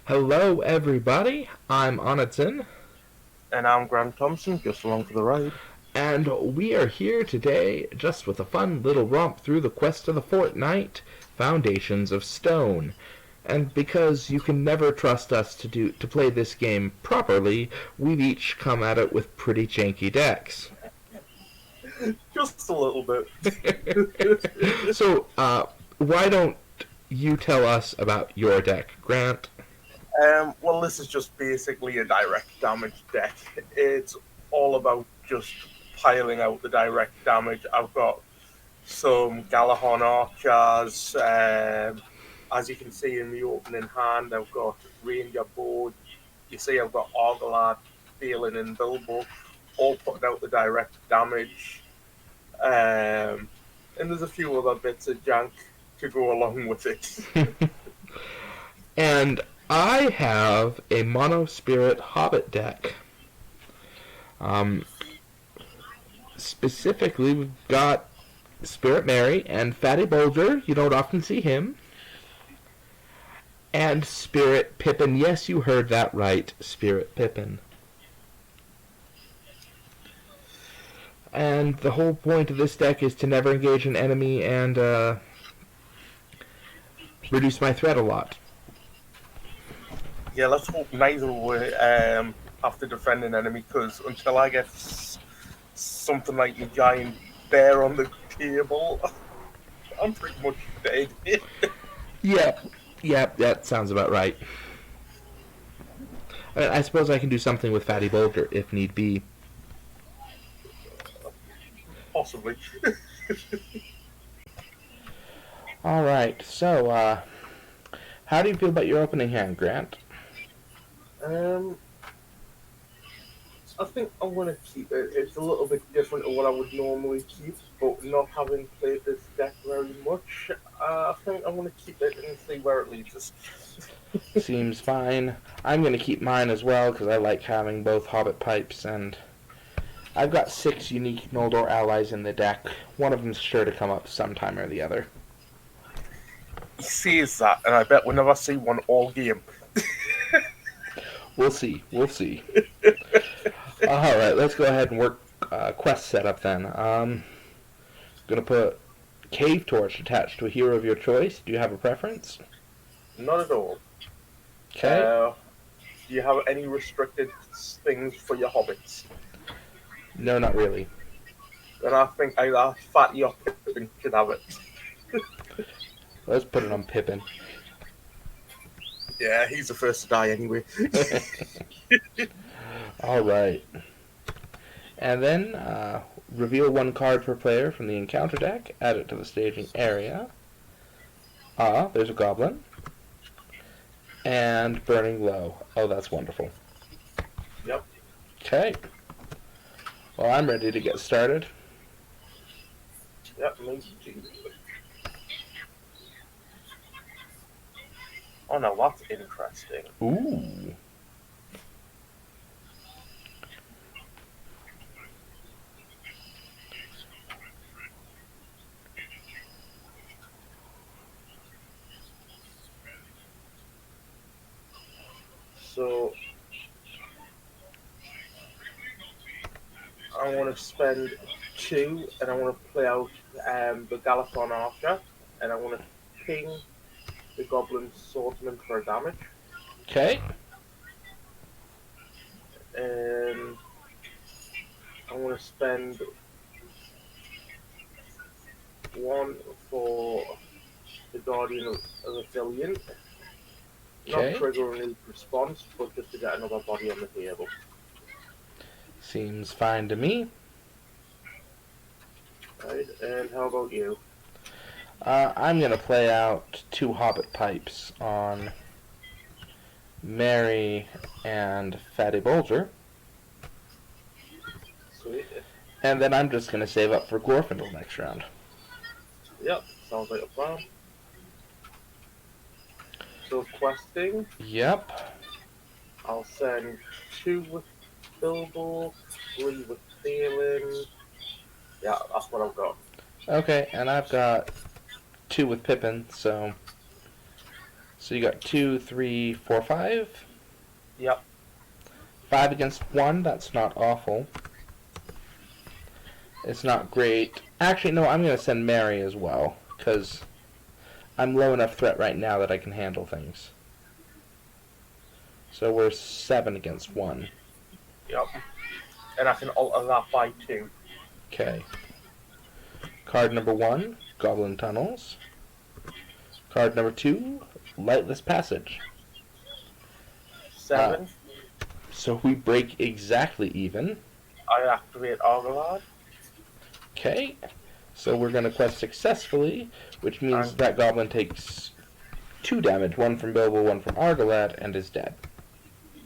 Hello, everybody. I'm Onitson, And I'm Grant Thompson, just along for the ride. and we are here today just with a fun little romp through the quest of the Fortnight, Foundations of Stone. And because you can never trust us to play this game properly, we've each come at it with pretty janky decks. Just a little bit. So, why don't you tell us about your deck, Grant? Well, this is just basically a direct damage deck. It's all about just piling out the direct damage. I've got some Galahorn Archers. As you can see in the opening hand, I've got Ranger Board. You see, I've got Argalad, Phelan, and Bilbo, all putting out the direct damage. Um, and there's a few other bits of junk to go along with it. And I have a Mono Spirit Hobbit deck. Um, Specifically, we've got Spirit Mary and Fatty Bulger. You don't often see him. And Spirit Pippin. Yes, you heard that right. Spirit Pippin. And the whole point of this deck is to never engage an enemy and reduce my threat a lot. Yeah, let's hope neither will have to defend an enemy, because until I get something like a giant bear on the table, I'm pretty much dead. Yep. Yep, that sounds about right. I suppose I can do something with Fatty Bulger if need be. Possibly. Alright, so, how do you feel about your opening hand, Grant? Um, I think I'm going to keep it. It's a little bit different to what I would normally keep, but not having played this deck very much, I think I'm going to keep it and see where it leads us. Seems fine. I'm going to keep mine as well because I like having both Hobbit pipes, and I've got 6 unique Noldor allies in the deck. One of them's sure to come up sometime or the other. He says that, and I bet we'll never see one all game. We'll see. We'll see. Alright, let's go ahead and work quest setup then. Gonna put Cave Torch attached to a hero of your choice. Do you have a preference? Not at all. Okay. Do you have any restricted things for your hobbits? No, not really. Then I think either Fatty or Pippin should have it. Let's put it on Pippin. Yeah, he's the first to die anyway. Alright. And then, reveal 1 card per player from the encounter deck. Add it to the staging area. There's a goblin. And Burning Low. Oh, that's wonderful. Yep. Okay. Well, I'm ready to get started. Yep, me too. Oh no, that's interesting. Ooh. So I want to spend 2, and I want to play out the Galathon Archer, and I want to ping the Goblin Swordsman for damage, Okay. and I want to spend 1 for the Guardian of Affiliate. Not Okay. triggering a response, but just to get another body on the table. Seems fine to me. Right, and how about you? I'm going to play out 2 Hobbit pipes on Mary and Fatty Bulger. Sweet. And then I'm just going to save up for Glorfindel next round. Yep, sounds like a plan. So questing, Yep. I'll send 2 with Bilbo, 3 with Phelan. Yeah, that's what I've got. Okay, and I've got 2 with Pippin, so So you got 2, 3, 4, 5. Yep. 5 against 1, that's not awful. It's not great. Actually, no, I'm going to send Mary as well, because I'm low enough threat right now that I can handle things. So we're 7 against 1. Yep. And I can alter that by 2. Okay. Card number 1, Goblin Tunnels. Card number 2, Lightless Passage. 7. So we break exactly even. I activate Argalad. Okay. So we're going to quest successfully, which means that goblin takes 2 damage, 1 from Bilbo, 1 from Argalad, and is dead.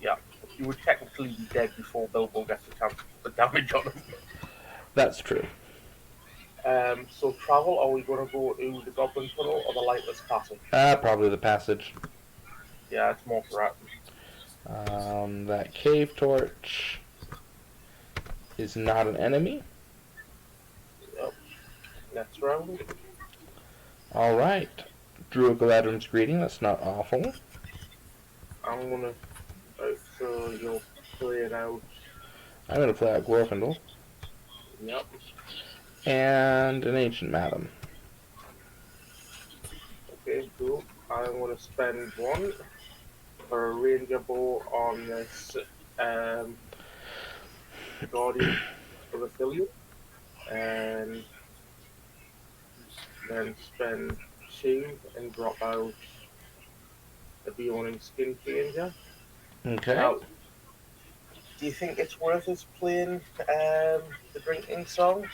Yeah. You would technically be dead before Bilbo gets the damage on him. That's true. So travel, are we going to go to the Goblin Tunnel or the Lightless Passage? Probably the passage. Yeah, it's more threatening. That cave torch is not an enemy. Yep. Next round. Alright. Drew a Galadrim's Greeting, that's not awful. I'm going to... so you'll play it out. I'm going to play out Glorfindel. Yep. And an Ancient Madam. Okay, cool. I'm going to spend 1 for a Ranger Bow on this Guardian of Affiliate. And then spend 2 and drop out the Beoning Skin Changer. Okay. Now, do you think it's worth us playing the drinking song?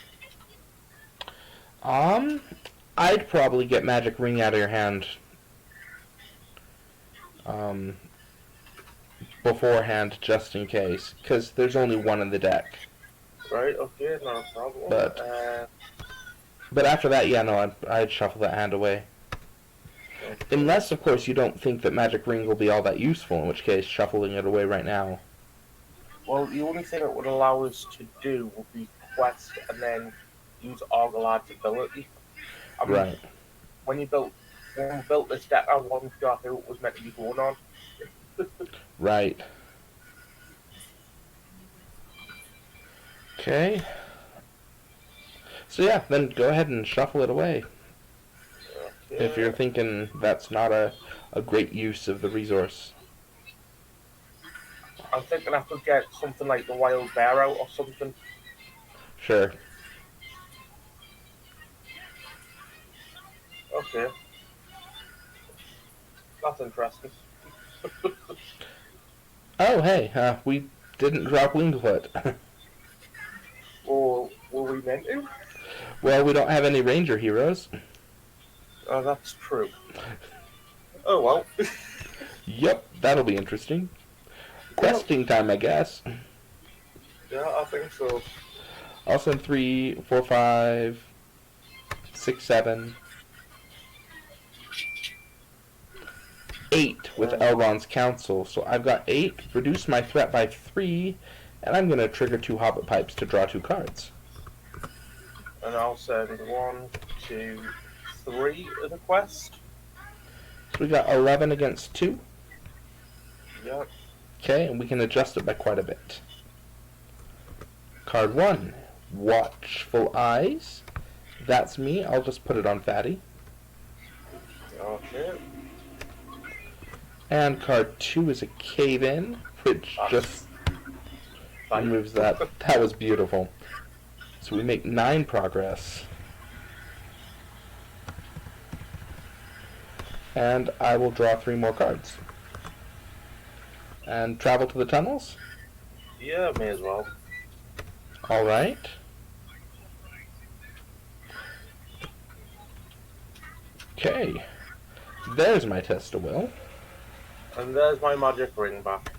I'd probably get Magic Ring out of your hand beforehand, just in case, because there's only 1 in the deck. Right, okay, not a problem. But after that, yeah, no, I'd shuffle that hand away. Okay. Unless, of course, you don't think that Magic Ring will be all that useful, in which case, shuffling it away right now. Well, the only thing it would allow us to do would be quest and then use Argalad's ability. I mean, right. When we built this deck, I wasn't sure who it was meant to be going on. Right. Okay. So yeah, then go ahead and shuffle it away. Okay. If you're thinking that's not a great use of the resource. I'm thinking I could get something like the Wild Bear out or something. Sure. Okay. That's interesting. Oh, hey, we didn't drop Wingfoot. Or were we meant to? Well, we don't have any ranger heroes. Oh, that's true. Oh, well. Yep, that'll be interesting. Questing time, I guess. Yeah, I think so. I'll send 3, 4, 5, 6, 7, 8 with Elrond's Counsel. So I've got 8, reduce my threat by 3, and I'm going to trigger 2 Hobbit Pipes to draw 2 cards. And I'll send 1, 2, 3 as a quest. So we got 11 against 2. Yep. Okay, and we can adjust it by quite a bit. Card 1, Watchful Eyes. That's me. I'll just put it on Fatty. Okay. And card 2 is a Cave In, which just removes that. That was beautiful. So we make 9 progress. And I will draw 3 more cards. And travel to the tunnels? Yeah, may as well. Alright. Okay. There's my test of will. And there's my magic ring back.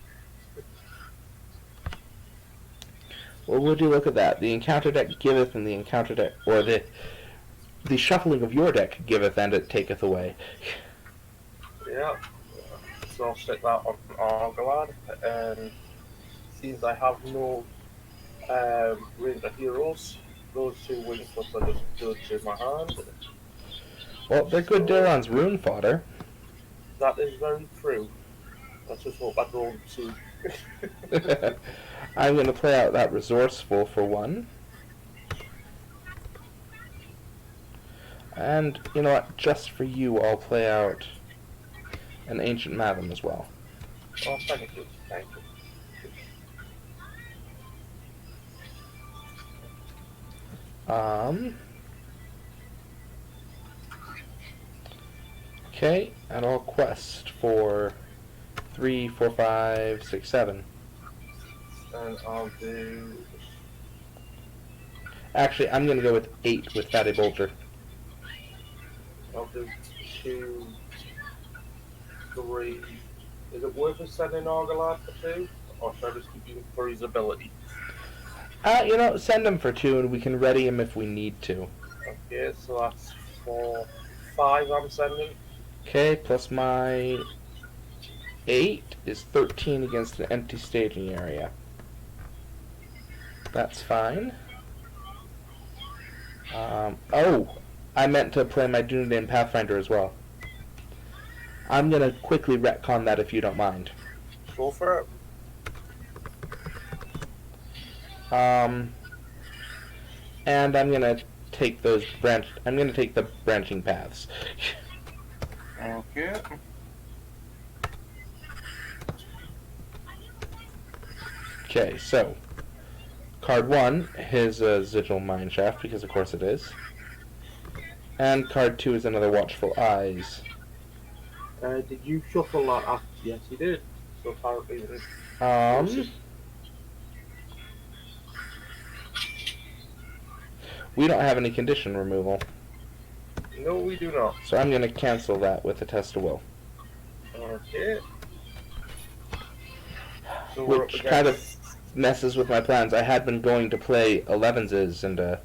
Well, would you look at that? The encounter deck giveth, and the encounter deck, or the shuffling of your deck giveth, and it taketh away. Yeah. So I'll stick that on Argalad, and since I have no Ranger heroes, those 2 Wingfoots are just good in my hand. Well, they're good Daron's rune fodder. That is very true. Let's just hope I don't see. I'm going to play out that resourceful for one. And you know what? Just for you, I'll play out an Ancient Madam as well. Oh, thank you. Thank you. Okay, and I'll quest for 3, 4, 5, 6, 7. And I'll do. Actually, I'm going to go with 8 with Fatty Bulger. I'll do 2, 3. Is it worth us sending Argalad for 2? Or should I just keep using for his ability? Send him for 2 and we can ready him if we need to. Okay, so that's 4, 5 I'm sending. Okay, plus my 8 is 13 against an empty staging area. That's fine. I meant to play my Dunedain Pathfinder as well. I'm going to quickly retcon that if you don't mind. Go for it. And I'm going to take the branching paths. Okay. Okay, so card 1 is a Sigil Mineshaft, because of course it is. And card 2 is another Watchful Eyes. Did you shuffle that up? Yes, you did. So apparently, we don't have any condition removal. no, we do not. So I'm going to cancel that with a Test of Will. Okay. So Which kind of messes with my plans. I had been going to play 11s and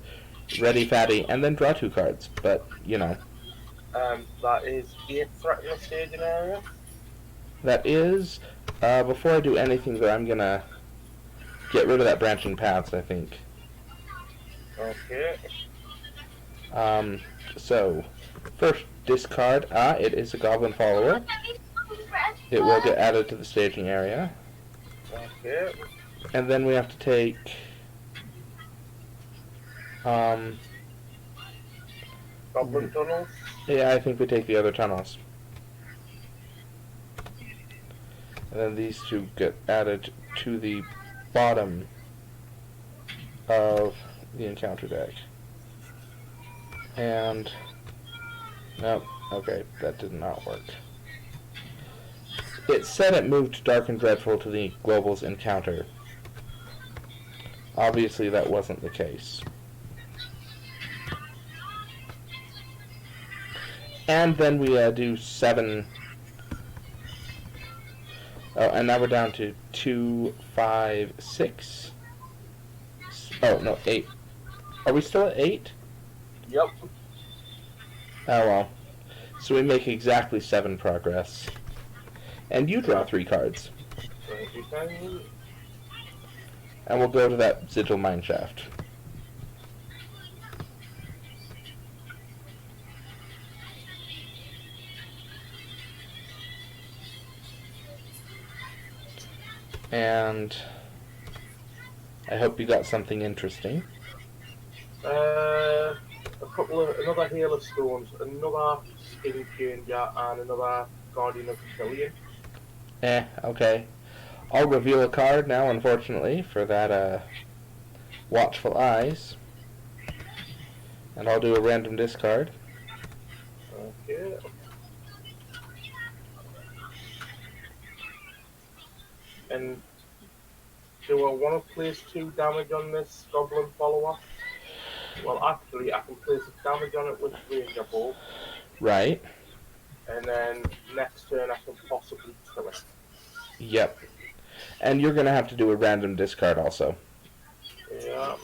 Ready Fatty and then draw 2 cards, but you know. That is 8 threat in the staging area. That is. Before I do anything though, I'm going to get rid of that branching paths, I think. Okay. So, first discard. It is a Goblin Follower. It will get added to the staging area. Okay. And then we have to take Goblin tunnels. yeah, I think we take the other tunnels. And then these 2 get added to the bottom of the encounter deck. And nope, okay, that did not work. It said it moved Dark and Dreadful to the Global's encounter. Obviously that wasn't the case. And then we do 7. Oh, and now we're down to 2, 5, 6. Oh, no, 8. Are we still at 8? Yep. Oh, well. So we make exactly 7 progress. And you draw 3 cards. And we'll go to that Sigil Mineshaft. And I hope you got something interesting. Another Hail of Stones, another Skin Changer, and another Guardian of the Killian. Okay. I'll reveal a card now, unfortunately, for that Watchful Eyes. And I'll do a random discard. Okay. And do I want to place 2 damage on this Goblin follower? Well, actually, I can place a damage on it with Ranger Bolt. Right. And then next turn I can possibly kill it. Yep. And you're going to have to do a random discard also. Yeah.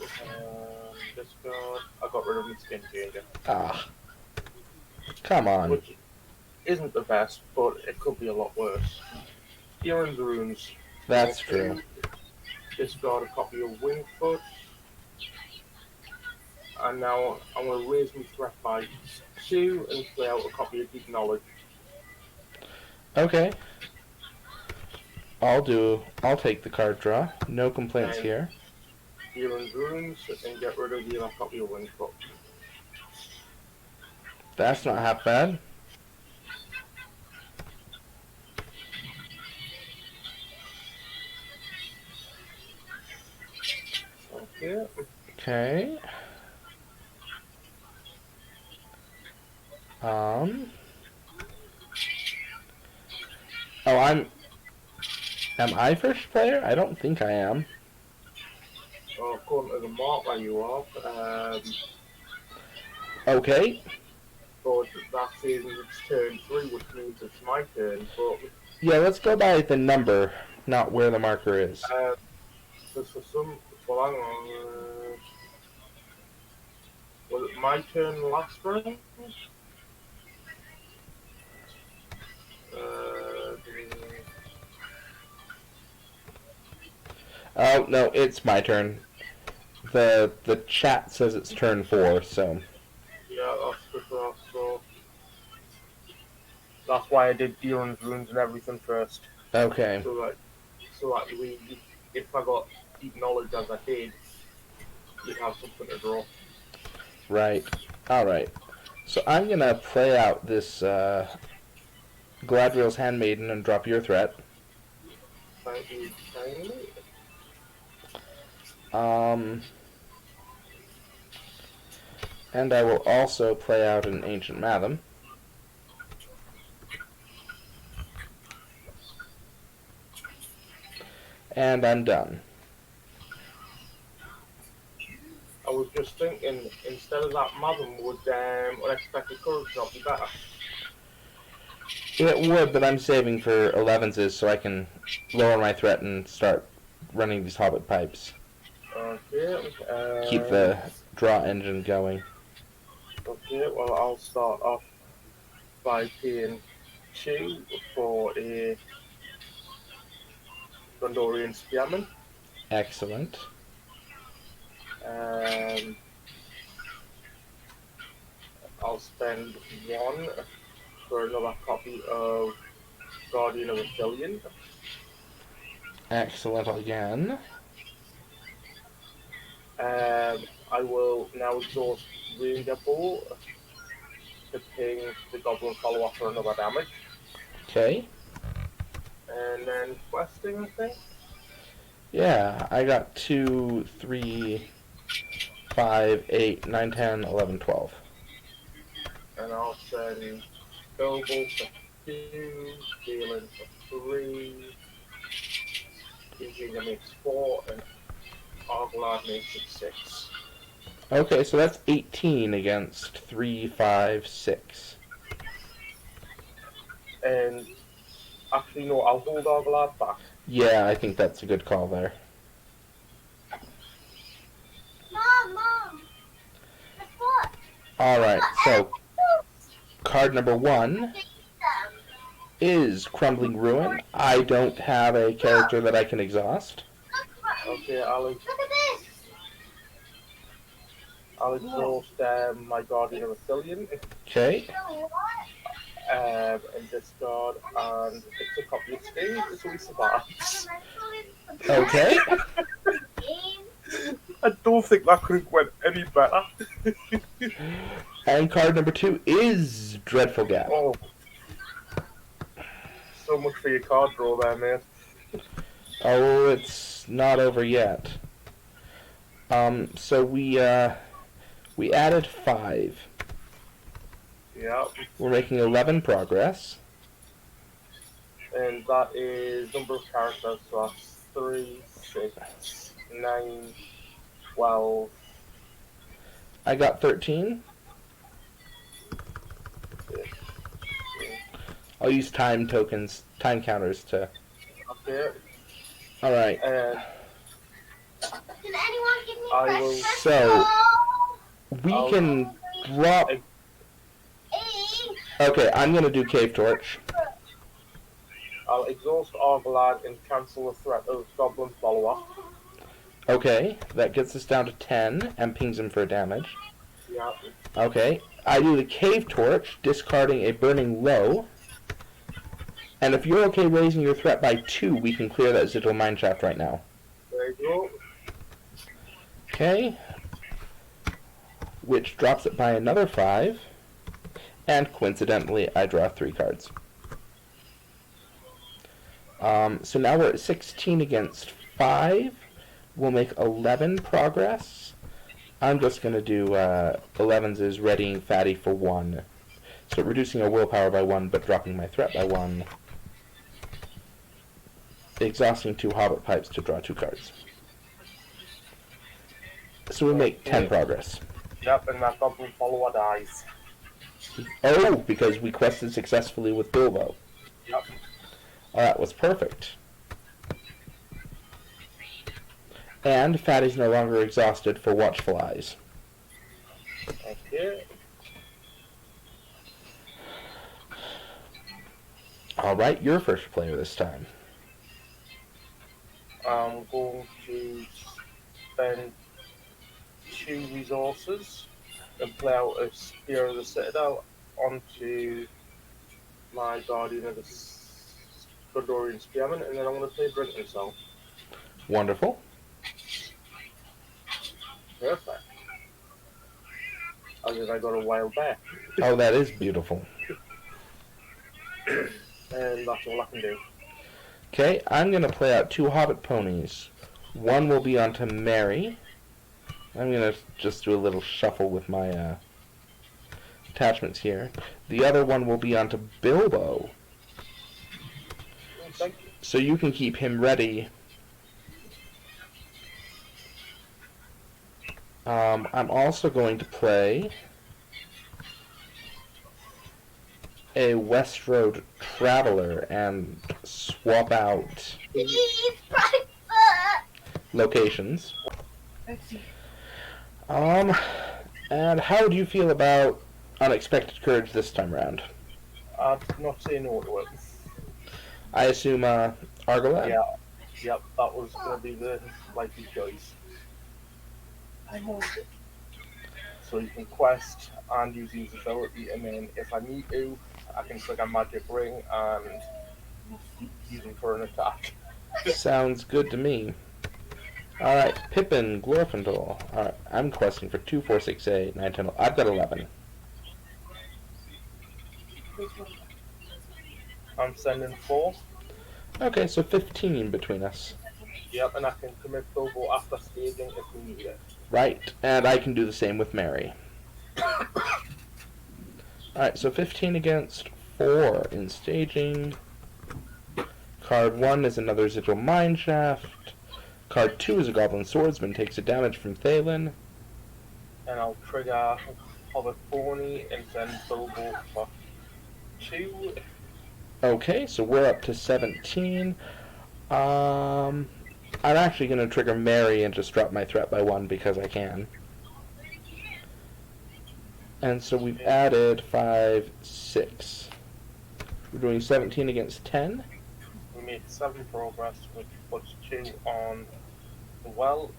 Discard. I got rid of my Skin Changer. Come on. Which isn't the best, but it could be a lot worse. Kieran's Runes. That's true. Discard a copy of Wingfoot. And now I'm going to raise my threat by 2 and play out a copy of Deep Knowledge. Okay. I'll take the card draw. No complaints And here. Dealing Runes and get rid of the copy of Wing Cup. That's not half bad. Okay. Okay. Um. Oh, Am I first player? I don't think I am. Well, according to the marker you are, Okay. but that says it's turn 3, which means it's my turn. But Yeah, let's go by the number, not where the marker is. just for some, well, hang on. Was it my turn last round? Uh, Oh, no, it's my turn. The chat says it's turn 4, so. yeah, that's the so that's why I did Dealing Runes and everything first. Okay. So that if I got deep knowledge as I did, you'd have something to draw. Right. Alright. So I'm gonna play out this Gladriel's Handmaiden and drop your threat. Thank you kindly. Um, and I will also play out an Ancient Matham. And I'm done. I was just thinking, instead of that Madam, would Unexpected Courage not be better? It would, but I'm saving for 11s so I can lower my threat and start running these Hobbit pipes. Okay. Keep the draw engine going. Okay, well, I'll start off by paying 2 for a Gondorian Spearman. Excellent. I'll spend 1 for another copy of Guardian of Aphelion. Excellent again. I will now exhaust Ranger Bow to ping the Goblin follow-up for another damage. Okay. And then questing, I think. Yeah, I got 2, 3, 5, 8, 9, 10, 11, 12. And I'll send Noble for 2, Galen for 3, Eugenia makes 4, and Arglad makes it 6. Okay, so that's 18 against 3, 5, 6. And actually, no, I'll hold Arglad back. Yeah, I think that's a good call there. Mom, what? Alright, so card number 1 is Crumbling Ruin. I don't have a character that I can exhaust. Okay, Look at this. I'll exhaust my Guardian of Aphelion. Okay. And discard, and it's a copy of Sting, so he survives. Okay. I don't think that could have went any better. And card number 2 is Dreadful Gap. Oh, so much for your card draw there, mate. Oh, it's not over yet. So we added 5. Yeah, We're making 11 progress. and that is number of characters, so that's 3, 6, 9, 12. I got 13. I'll use time tokens, time counters to... Okay, Alright, Can anyone give me I will- breakfast? so No. we can drop... Hey. Okay, I'm gonna do Cave Torch. I'll exhaust Arglad and cancel the threat of Goblin follow-up. Okay, that gets us down to 10 and pings him for damage. Yeah, Okay, I do the Cave Torch, discarding a Burning Low. And if you're okay raising your threat by 2, we can clear that Sigil Mineshaft right now. There you go. Okay. Which drops it by another 5. And coincidentally, I draw 3 cards. So now we're at 16 against 5. We'll make 11 progress. I'm just going to do 11s is readying Fatty for 1. So reducing our willpower by 1, but dropping my threat by 1. Exhausting 2 Hobbit Pipes to draw 2 cards. So we make 10 progress. Yep, and that goblin follower dies. Oh, because we quested successfully with Bilbo. Yep. Oh, that was perfect. And Fatty's no longer exhausted for Watchful Eyes. Okay. Alright, you're first player this time. I'm going to spend 2 resources and play out a Spear of the Citadel onto my Guardian of the Gondorian Spearman, and then I'm going to play Brinton Song. Wonderful. Perfect. And then I got a wild bear. Oh, that is beautiful. And that's all I can do. Okay, I'm going to play out 2 Hobbit ponies. One will be onto Mary. I'm going to just do a little shuffle with my attachments here. The other one will be onto Bilbo. Thank you. So you can keep him ready. I'm also going to play a West Road Traveler and swap out Please, private. locations. And how do you feel about Unexpected Courage this time around? I'd not say no to it. I assume Argolat? Yeah. Yep, that was going to be the likely choice. So you can quest and use his ability, and then if I need to, I can click a magic ring and use him for an attack. Sounds good to me. Alright, Pippin, Glorfindel. Alright, I'm questing for 2, 4, 6, 8, 9, 10, 11. I've got 11. I'm sending 4. Okay, so 15 between us. Yep, and I can commit Bilbo after staging if we need it. Right, and I can do the same with Mary. Alright, so 15 against 4 in staging. Card 1 is another Sigil Mineshaft. Card 2 is a Goblin Swordsman, takes a damage from Thalen. And I'll trigger Hobbit Pony and send Bilbo for 2. Okay, so we're up to 17. I'm actually going to trigger Mary and just drop my threat by 1 because I can. And so we've added 5, 6. We're doing 17 against 10. We made 7 progress, which puts 2 on the well.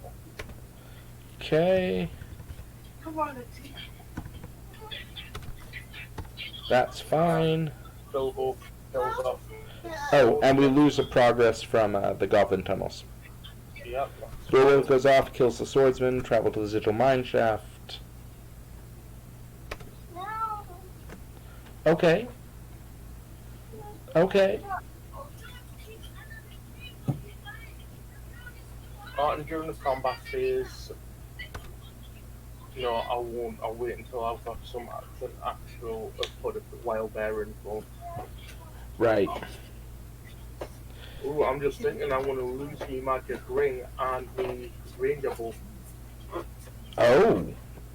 Okay, that's fine. Bilbo kills off. Oh, and we lose a progress from the Goblin Tunnels. Yep. Bilbo goes off, kills the Swordsman, travel to the Sigil Mineshaft. No. Okay. Okay. And during the combat phase, I won't. I'll wait until I've got some actual put a wild bear info. Right. Ooh, I'm just thinking I'm going to lose me magic ring and me ranger bow. Oh,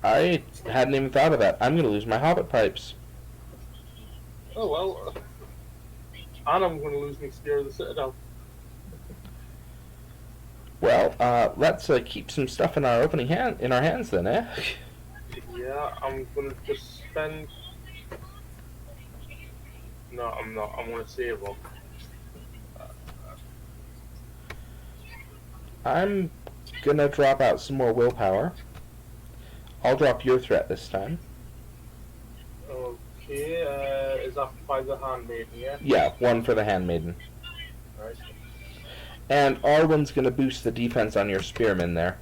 I hadn't even thought of that. I'm going to lose my Hobbit Pipes. Oh well. And I'm going to lose me Spear of the Citadel. Well, let's keep some stuff in our hands then, eh? Yeah, I'm going to just spend. No, I'm not. I'm going to save them. I'm going to drop out some more willpower. I'll drop your threat this time. Okay, is that by the handmaiden, yeah? Yeah, 1 for the handmaiden. Right. And Arwen's gonna boost the defense on your spearman there.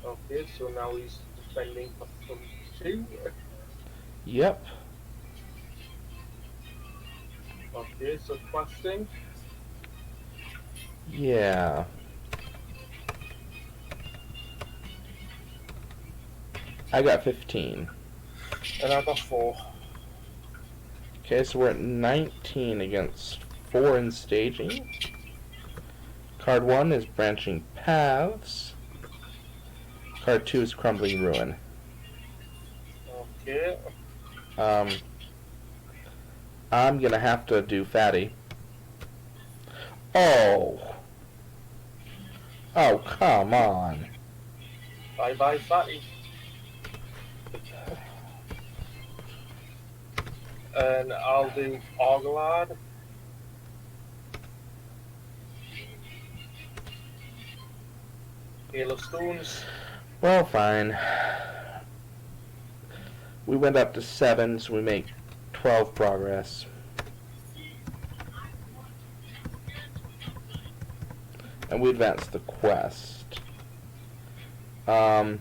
Okay, so now he's defending for some 2. Yep. Okay, so questing. Yeah. I got 15. And I got 4. Okay, so we're at 19 against 4 in staging. Card 1 is Branching Paths. Card 2 is Crumbling Ruin. Okay. I'm gonna have to do Fatty. Oh! Oh, come on. Bye bye, fatty. And I'll do Argalad. Hail of Stones. Well, fine. We went up to 7, so we make 12 progress. And we advance the quest. We're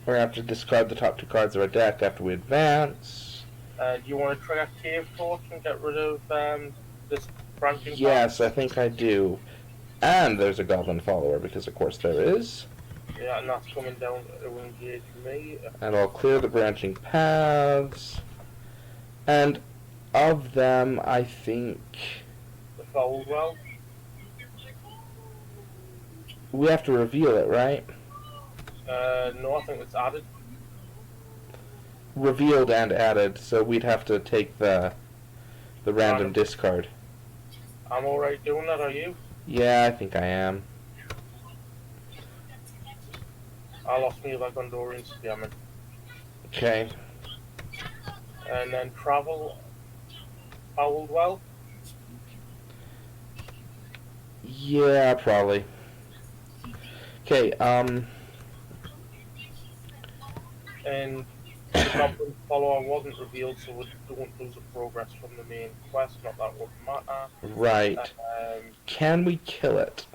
gonna have to discard the top 2 cards of our deck after we advance. Do you want to trigger Cave Torch and get rid of this branching Yes, path? I think I do. And there's a Goblin Follower, because of course there is. Yeah, and that's coming down to engage me. And I'll clear the Branching Paths. And of them, I think The Foul Well. we have to reveal it, right? No, I think it's added. Revealed and added, so we'd have to take the random Random. discard. I'm alright doing that, are you? Yeah, I think I am. I lost me like Gondorian Spearman. Okay. And then Travel. Foul Well. Yeah, probably. Okay, And the Goblin Follower wasn't revealed, so we don't lose a progress from the main quest. Not that would matter. right. Can we kill it?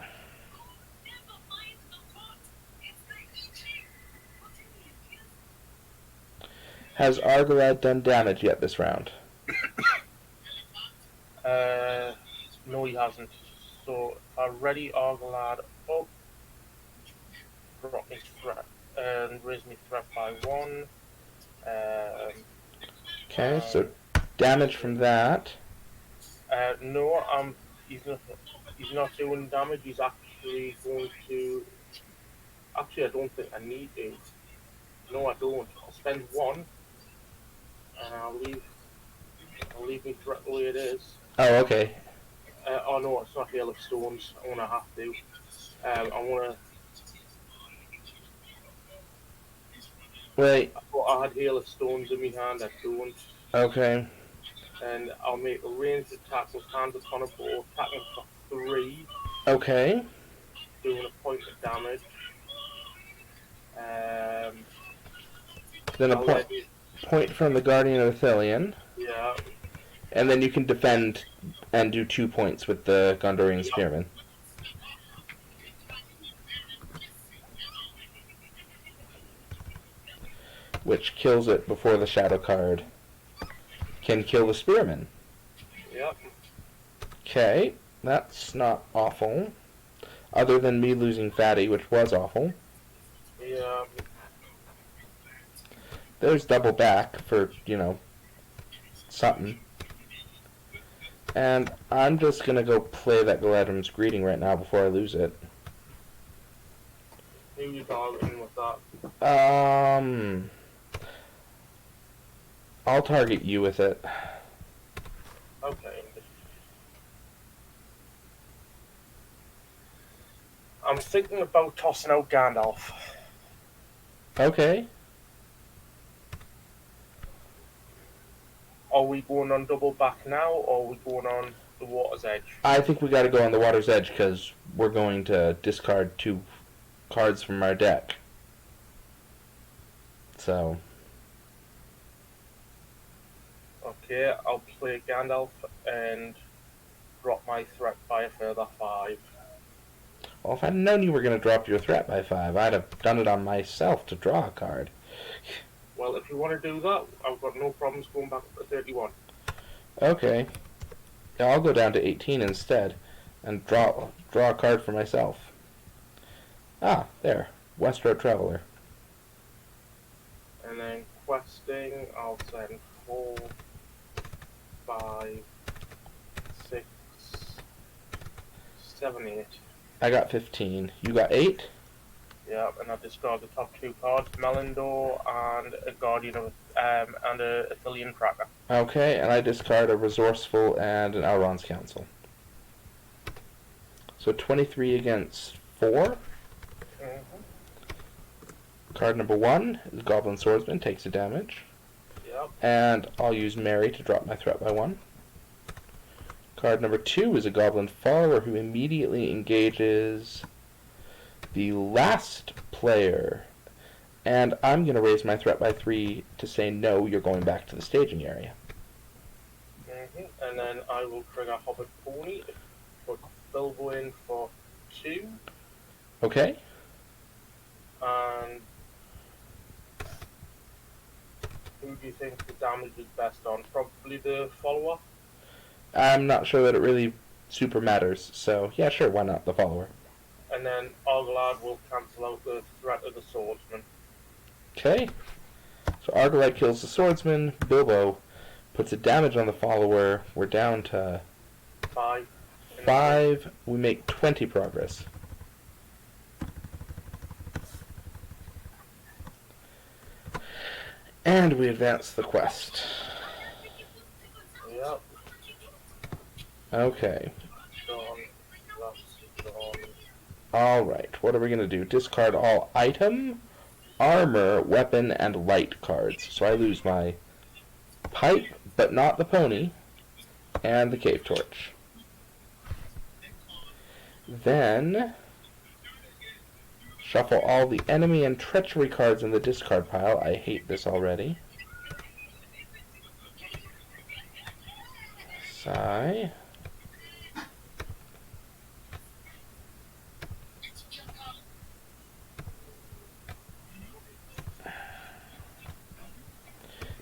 Has Argalad done damage yet this round? No, he hasn't. So I ready Argalad up, drop me threat, and raise me threat by 1. Okay, so damage from that. No, he's not doing damage. He's actually going to. Actually, I don't think I need to. No, I don't. I'll spend 1, and I'll leave me threat the way it is. Oh, okay. Oh no, it's not Hail of Stones. I'm gonna have to. I wanna. Wait. I thought I had Hail of Stones in my hand. I don't. Okay. And I'll make a ranged attack with hand upon a bow, attacking for 3, Okay. doing a point of damage. Then a I'll point let- point from the Guardian of the Thillion. Yeah. And then you can defend and do 2 points with the Gondorian Spearman. Which kills it before the shadow card can kill the Spearman. Yep. Okay, that's not awful. Other than me losing Fatty, which was awful. Yeah. There's double back for, something. And I'm just gonna go play that Galadrim's Greeting right now before I lose it. Who you targeting with that? I'll target you with it. Okay. I'm thinking about tossing out Gandalf. Okay. Are we going on double back now, or are we going on the water's edge? I think we gotta go on the water's edge because we're going to discard 2 cards from our deck. So. Okay, I'll play Gandalf and drop my threat by a further 5. Well, if I'd known you were going to drop your threat by 5, I'd have done it on myself to draw a card. Well, if you want to do that, I've got no problems going back up to 31. Okay. Yeah, I'll go down to 18 instead and draw a card for myself. Ah, there. West Road Traveler. And then questing, I'll send 4, 5, 6, 7, 8. I got 15. You got 8? Yeah, and I discard the top 2 cards, Melindor and a Guardian of and a Athelian Tracker. Okay, and I discard a Resourceful and an Elrond's Council. So 23 against 4. Mm-hmm. Card number 1 is Goblin Swordsman, takes a damage. Yep. And I'll use Mary to drop my threat by 1. Card number 2 is a Goblin Follower who immediately engages the last player. And I'm going to raise my threat by 3 to say no, you're going back to the staging area. Mm-hmm. And then I will trigger Hobbit Pony, put Bilbo in for 2, Okay? and who do you think the damage is best on? Probably the follower? I'm not sure that it really super matters, so yeah, sure, why not the follower? And then Argalad will cancel out the threat of the swordsman. Okay. So Argalite kills the swordsman, Bilbo puts a damage on the follower, we're down to 5. 5, we make 20 progress. And we advance the quest. Yep. Okay. Done. That's done. Alright, what are we going to do? Discard all item, armor, weapon, and light cards. So I lose my pipe, but not the pony, and the cave torch. Then shuffle all the enemy and treachery cards in the discard pile. I hate this already. Sigh.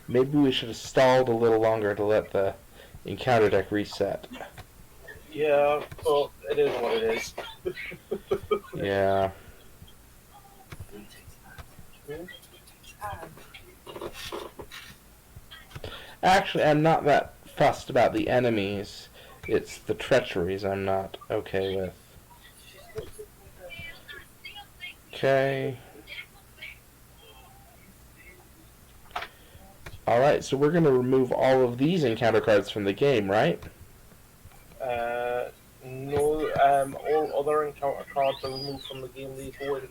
Maybe we should have stalled a little longer to let the encounter deck reset. Yeah, well, it is what it is. Yeah. Actually, I'm not that fussed about the enemies. It's the treacheries I'm not okay with. Okay. Alright, so we're going to remove all of these encounter cards from the game, right? No, all other encounter cards are removed from the game. They go in,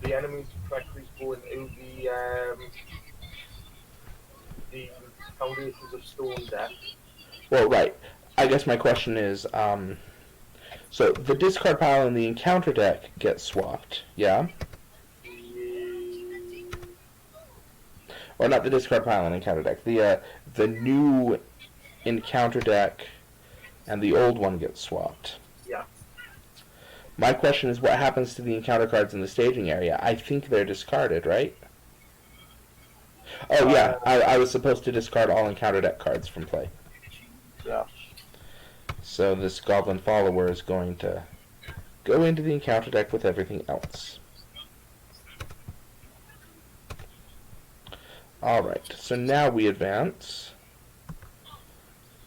the enemies' treacheries go into the Foundations of Stone deck. Well, right. I guess my question is, so the discard pile and the encounter deck get swapped, yeah? Or not the discard pile and encounter deck. The new encounter deck and the old one get swapped. Yeah. My question is, what happens to the encounter cards in the staging area? I think they're discarded, right? Oh, yeah. I was supposed to discard all encounter deck cards from play. Yeah. So this Goblin Follower is going to go into the encounter deck with everything else. Alright, so now we advance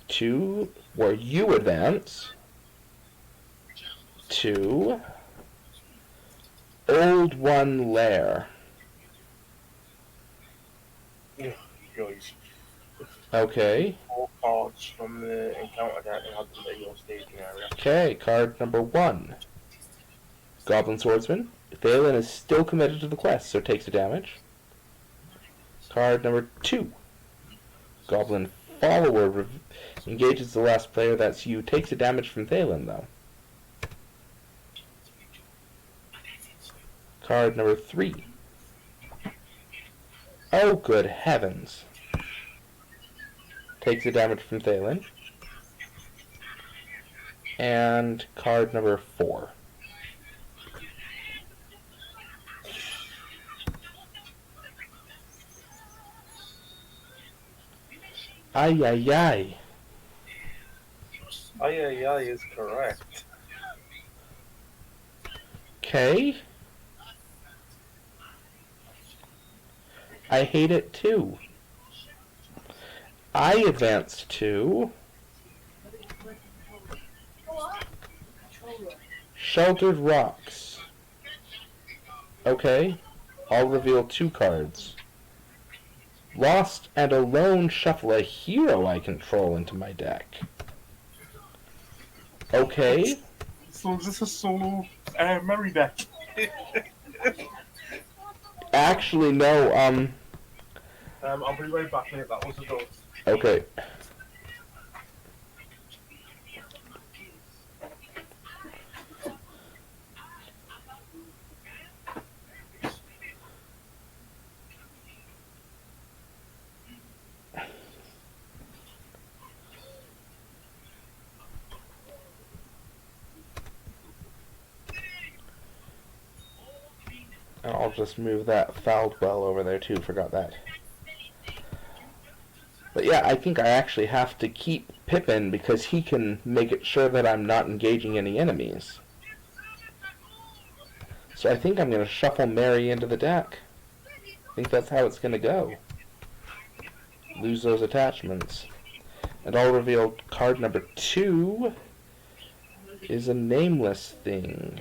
to where you advance to Old One Lair. Yeah, guys. Okay. 4 cards from the encounter deck and add them to your staging area. Okay, card number 1. Goblin Swordsman. Thalen is still committed to the quest, so takes a damage. Card number 2. Goblin Follower engages the last player, that's you, takes a damage from Thalen, though. Card number 3. Oh, good heavens. Takes the damage from Thalen. And card number 4. Ay, ay, ay. Ay, ay, ay is correct. Okay. I hate it too. I advance to Sheltered Rocks. Okay. I'll reveal 2 cards. Lost and Alone shuffle a hero I control into my deck. Okay. So is this a solo Merry deck? Actually, no, I'll be right back, mate. That was a dose. okay. And I'll just move that fouled well over there too, forgot that. But yeah, I think I actually have to keep Pippin because he can make it sure that I'm not engaging any enemies. So I think I'm going to shuffle Mary into the deck. I think that's how it's going to go. Lose those attachments. And I'll reveal card number 2 is a nameless thing.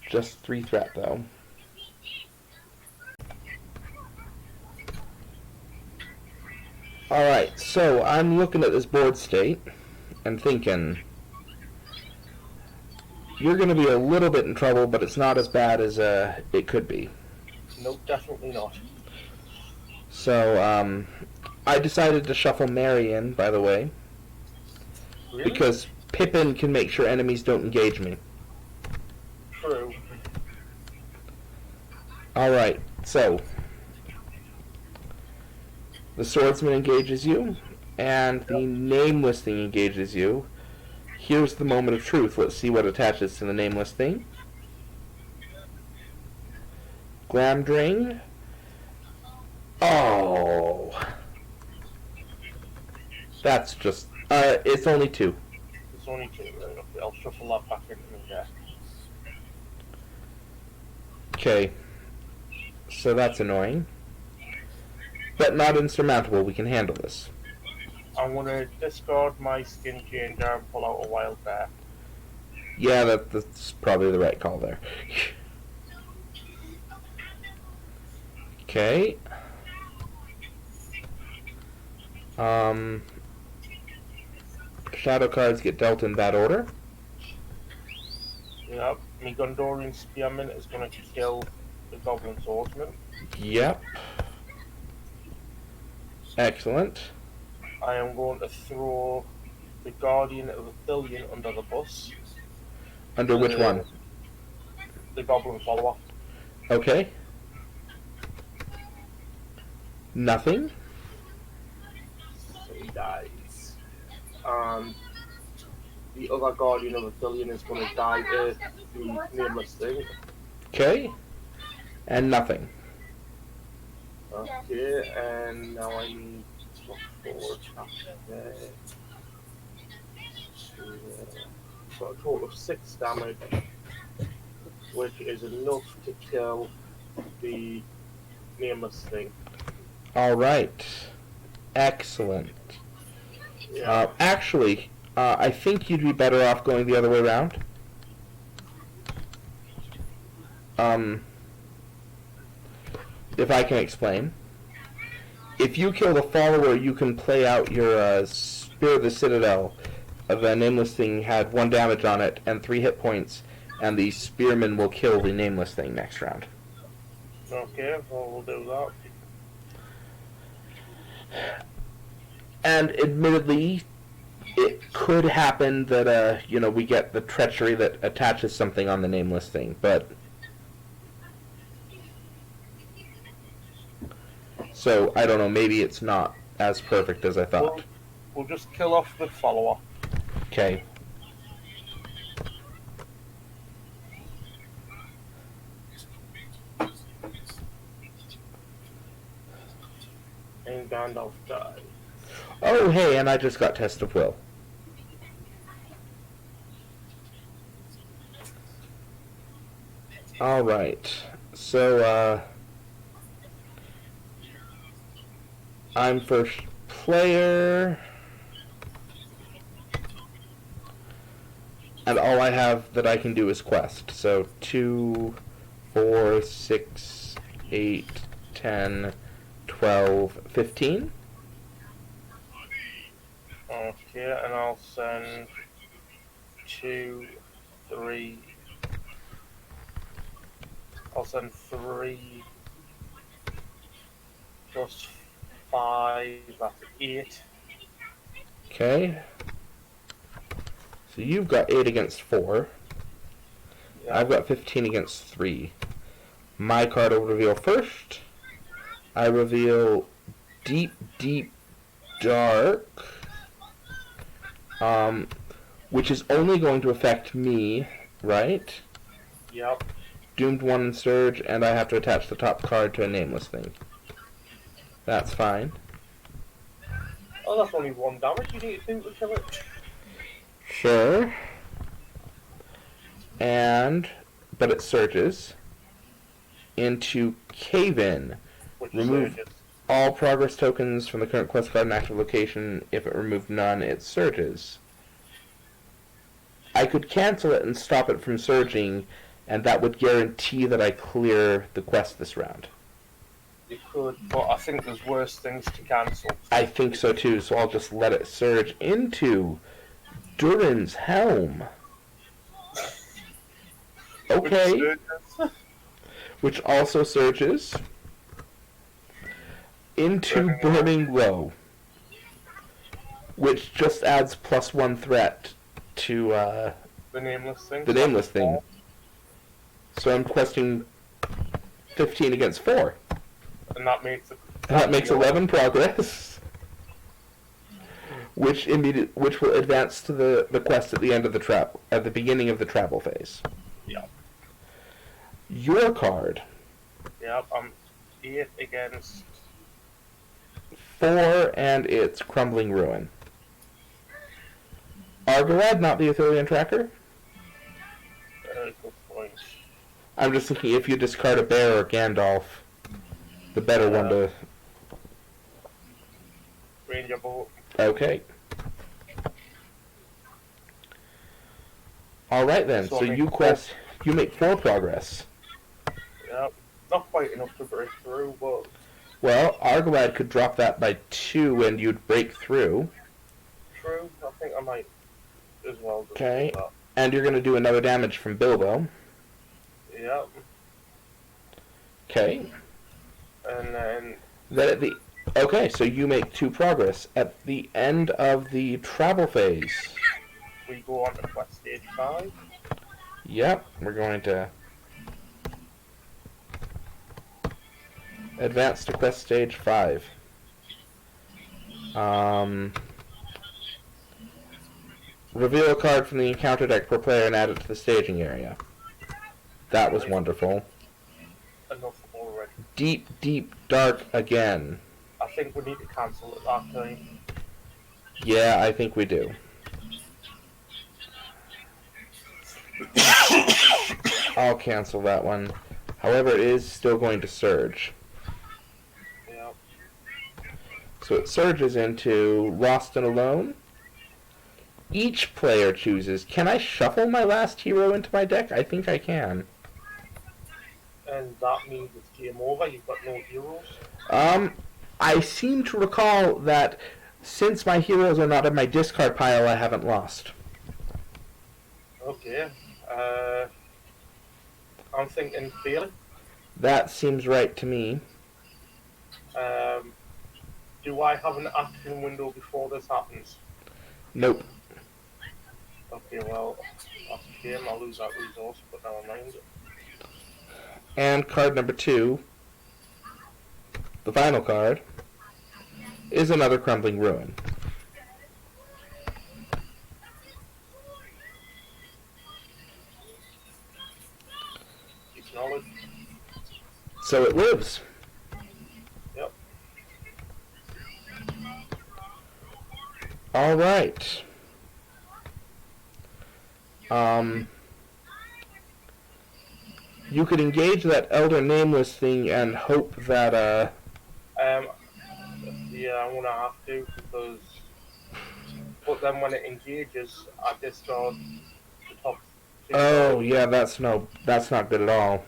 Just 3 threat though. Alright, so I'm looking at this board state and thinking you're going to be a little bit in trouble, but it's not as bad as it could be. Nope, definitely not. So, I decided to shuffle Mary in, by the way. Really? Because Pippin can make sure enemies don't engage me. True. Alright, so the swordsman engages you, and the nameless thing engages you. Here's the moment of truth. Let's see what attaches to the nameless thing. Glamdring. Oh. That's just, it's only 2. It's only 2, right? Okay, I'll shuffle that back into my deck. Okay. So that's annoying. But not insurmountable. We can handle this. I'm gonna discard my skin changer and pull out a wild bear. Yeah, that's probably the right call there. Okay. Shadow cards get dealt in that order. Yep, my Gondorian Spearman is gonna kill the Goblin Swordsman. Yep. Excellent. I am going to throw the Guardian of Athelion under the bus. Under which one? The Goblin Follower. Okay. Nothing. So he dies. And the other Guardian of Athelion is going to die to the nameless thing. Okay. And nothing. Okay, and now I need to look forward there. So a total of 6 damage, which is enough to kill the nameless thing. Alright. Excellent. Yeah. Actually, I think you'd be better off going the other way around. If I can explain. If you kill the follower, you can play out your Spear of the Citadel. The nameless thing had 1 damage on it and 3 hit points, and the spearman will kill the nameless thing next round. Okay, so we'll do that. And admittedly, it could happen that we get the treachery that attaches something on the nameless thing, but so I don't know, maybe it's not as perfect as I thought. We'll just kill off the follower. Okay. And Gandalf dies. Oh, hey, and I just got Test of Will. Alright. So, I'm first player. And all I have that I can do is quest. So 2, 4, 6, 8, 10, 12, 15. Okay, and I'll send 2, 3. I'll send 3 plus 5, that's 8. Okay. So you've got 8 against 4. Yeah. I've got 15 against 3. My card will reveal first. I reveal Deep, Deep, Dark. Which is only going to affect me, right? Yep. Doomed 1 and Surge, and I have to attach the top card to a nameless thing. That's fine. Oh, that's only 1 damage you need to do to kill it. Sure. But it surges into Cave-In. Which Remove surges. all progress tokens from the current quest card and active location. If it removed none, it surges. I could cancel it and stop it from surging, and that would guarantee that I clear the quest this round. You could, but I think there's worse things to cancel. I think so too, so I'll just let it surge into Durin's Helm. Okay. Which also surges into Burning Low, which just adds +1 threat to the nameless thing. the nameless thing. So I'm questing 15 against 4. And that makes it. That makes 11 progress, which will advance to the quest at the end of at the beginning of the travel phase. Yeah. Your card. Yep, I'm 8 against 4, and it's Crumbling Ruin. Argalad, not the Athelian Tracker? good point. I'm just thinking if you discard a bear or Gandalf, the better one to... Ranger bolt. Okay. Alright then, so you make 4 progress. Yep, not quite enough to break through, but... Well, Argalad could drop that by 2 and you'd break through. True, I think I might as well just Okay. do that. And you're going to do another damage from Bilbo. Yep, Okay. and then... Okay, so you make 2 progress. At the end of the travel phase. we go on to quest stage 5. Yep, we're going to advance to quest stage 5. Reveal a card from the encounter deck per player and add it to the staging area. That was wonderful. Enough already. Deep, deep, dark again. I think we need to cancel it that time. Yeah, I think we do. I'll cancel that one. However, it is still going to surge. Yep. So it surges into Lost and Alone. Each player chooses. Can I shuffle my last hero into my deck? I think I can. And that means it's game over, you've got no heroes. I seem to recall that since my heroes are not in my discard pile, I haven't lost. Okay. I'm thinking fail. That seems right to me. Do I have an action window before this happens? Nope. Okay, well, that's a shame. I'll lose that resource, but never mind. And card number 2, the final card, is another crumbling ruin. Acknowledge. So it lives. Yep. All right. You could engage that Elder Nameless thing and hope that, Yeah, I'm gonna have to because. But then when it engages, I discard the top two. oh, yeah, that's not good at all.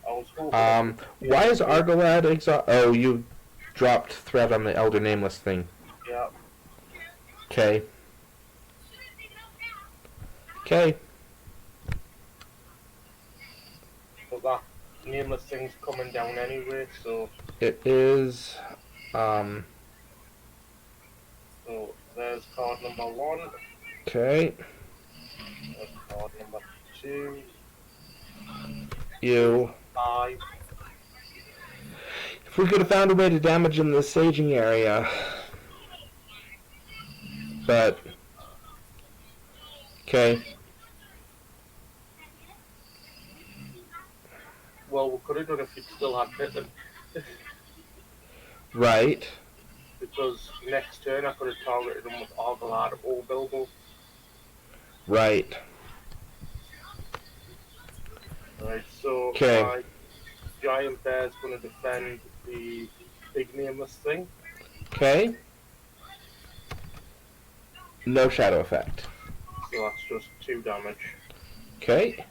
I was hoping. Why is Argolad exhaust? Oh, you dropped threat on the Elder Nameless thing. Yeah. Okay. Okay. But that nameless thing's coming down anyway, so It is, so there's card number 1, okay. there's card number 2, You. 5. If we could have found a way to damage in the staging area. But. Okay. Well, we could have done if you still had Pittman. Right. Because next turn I could have targeted him with Argalad or Bilbo. Right. Right, so Okay. my giant bear's going to defend the big nameless thing. Okay. No shadow effect. So that's just 2 damage. Okay.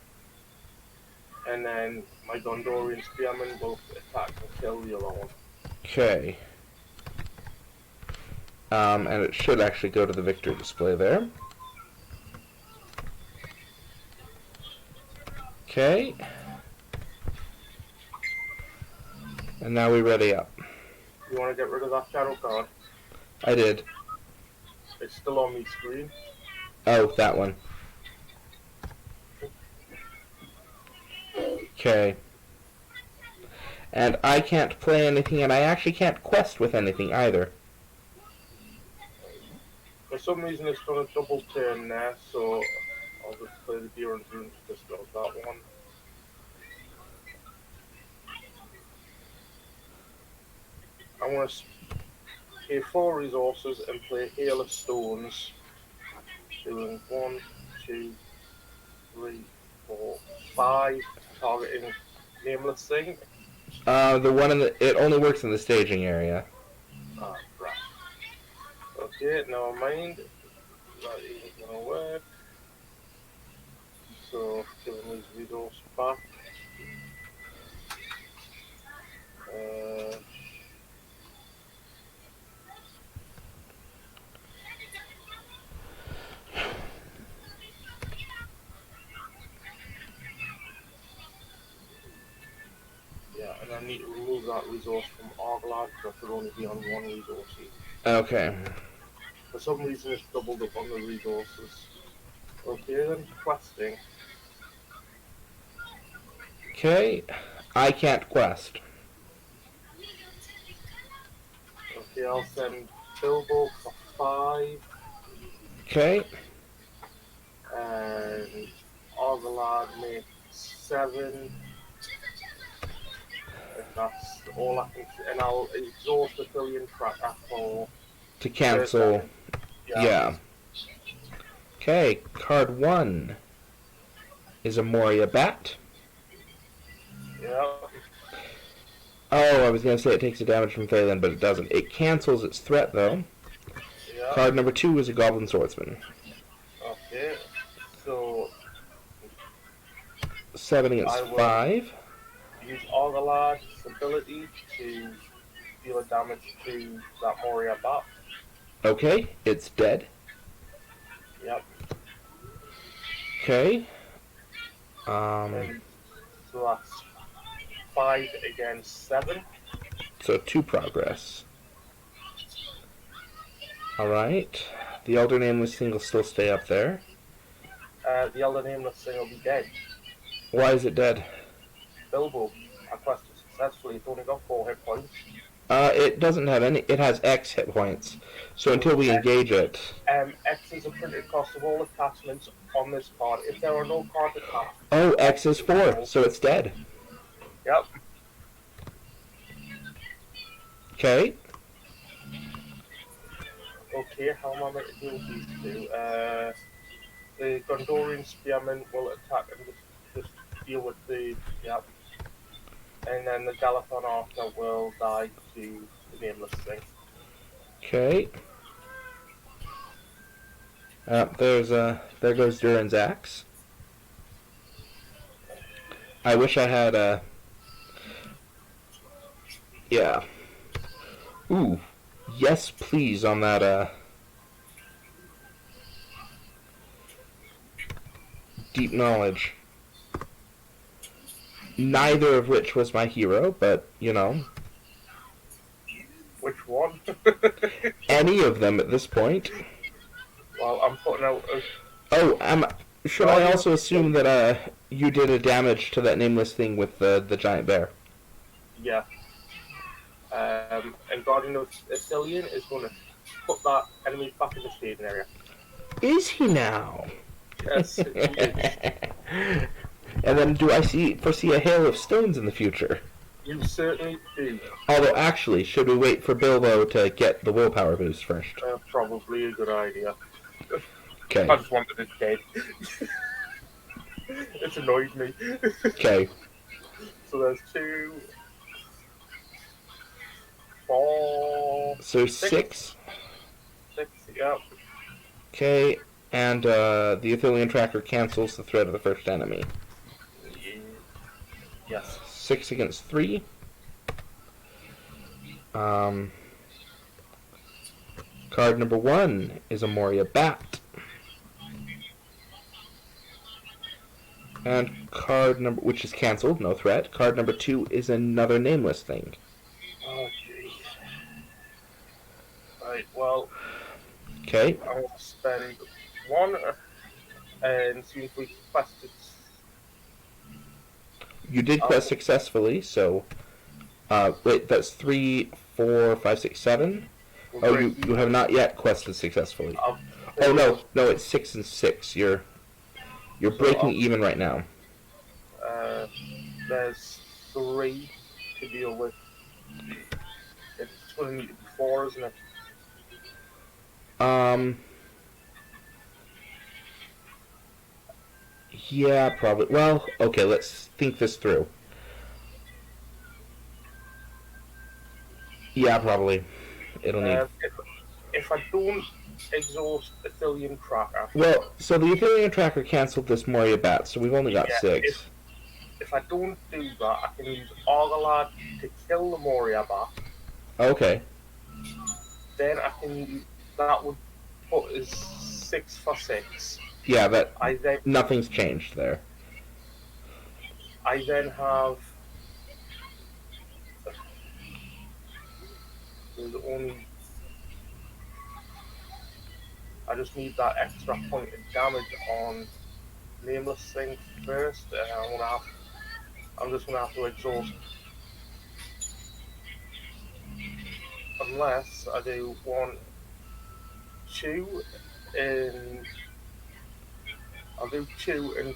And then my Gondorian Spearman will attack and kill the other one. Okay. And it should actually go to the victory display there. Okay. And now we ready up. You want to get rid of that shadow card? I did. It's still on my screen. Oh, that one. Okay. And I can't play anything, and I actually can't quest with anything either. For some reason it's going to double turn there, so I'll just play the Deer and Rune to discard that one. I'm going to pay 4 resources and play Hail of Stones. Doing 1, 2, 3, 4, 5, targeting Nameless Thing. The one in the... It only works in the staging area. Ah, crap. Okay, never mind. That isn't gonna work. So, giving these resources back. Yeah, and I need to remove that resource from Arglad because I could only be on 1 resource each. Okay. For some reason it's doubled up on the resources. Okay then, questing. Okay. I can't quest. Okay, I'll send Bilbo for 5 Okay. and Argalad makes 7. And that's all I can. And I'll exhaust the Billion Tracker for. To cancel. Yeah. Okay, card 1 is a Moria Bat. Yeah. Oh, I was going to say it takes a damage from Phelan, but it doesn't. It cancels its threat, though. Yeah. Card number 2 is a Goblin Swordsman. Okay. So 7 against 5. use Argalad's ability to deal damage to that Moria Bat. Okay, it's dead. Yep. Okay. And so that's 5 against 7. So 2 progress. Alright. The Elder Nameless thing will still stay up there. The Elder Nameless thing will be dead. Why is it dead? Bilbo, I quested successfully. It's only got 4 hit points. It doesn't have any. It has X hit points. So until we engage it. X is the printed cost of all attachments on this card. If there are no cards attached. Oh, X is 4, so it's dead. Yep. Okay. Okay, how am I meant to deal with these two? The Gondorian Spearman will attack and just deal with the. Yep. And then the Galathon Archer will die to the nameless thing. Okay. There goes Durin's axe. I wish I had a. Yeah. Ooh. Yes, please, on that, deep knowledge. Neither of which was my hero, but, you know. Which one? Any of them at this point. Well, I'm putting out. Oh, should I also assume that, you did a damage to that nameless thing with the giant bear? Yeah. And Guardian of Astillion is going to put that enemy back in the staging area. Is he now? Yes, he is. And then do I foresee a hail of stones in the future? You certainly do. Although, actually, should we wait for Bilbo to get the willpower boost first? Probably a good idea. Okay. I just wanted it dead. It's annoyed me. Okay. So there's 2, 4, So 6. 6, yep. Okay. And the Athelian tracker cancels the threat of the first enemy. Yes. 6 against 3. Card number 1 is a Moria Bat. And card number, which is cancelled, no threat. Card number 2 is another nameless thing. Oh, jeez. Right, well, Okay. I'm going to spend 1 and see if we quested. You did quest successfully, so... wait, that's 3, 4, 5, 6, 7? Oh, you have not yet quested successfully. Oh, no, it's 6 and 6. You're breaking even right now. There's 3 to deal with. It's going to need to be 4, isn't it? Yeah, probably. Well, okay, let's think this through. Yeah, probably. It'll need... If I don't exhaust Athelian Tracker... Well, so the Athelian Tracker cancelled this Moria Bat, so we've only got 6. If I don't do that, I can use Argalad to kill the Moria Bat. Okay. Then I can... That would put us 6 for 6. Yeah, then nothing's changed there. I then have... There's only... I just need that extra point of damage on Nameless Thing first, and I'm just gonna have to exhaust. Unless I do 1, 2, and I'll do 2 and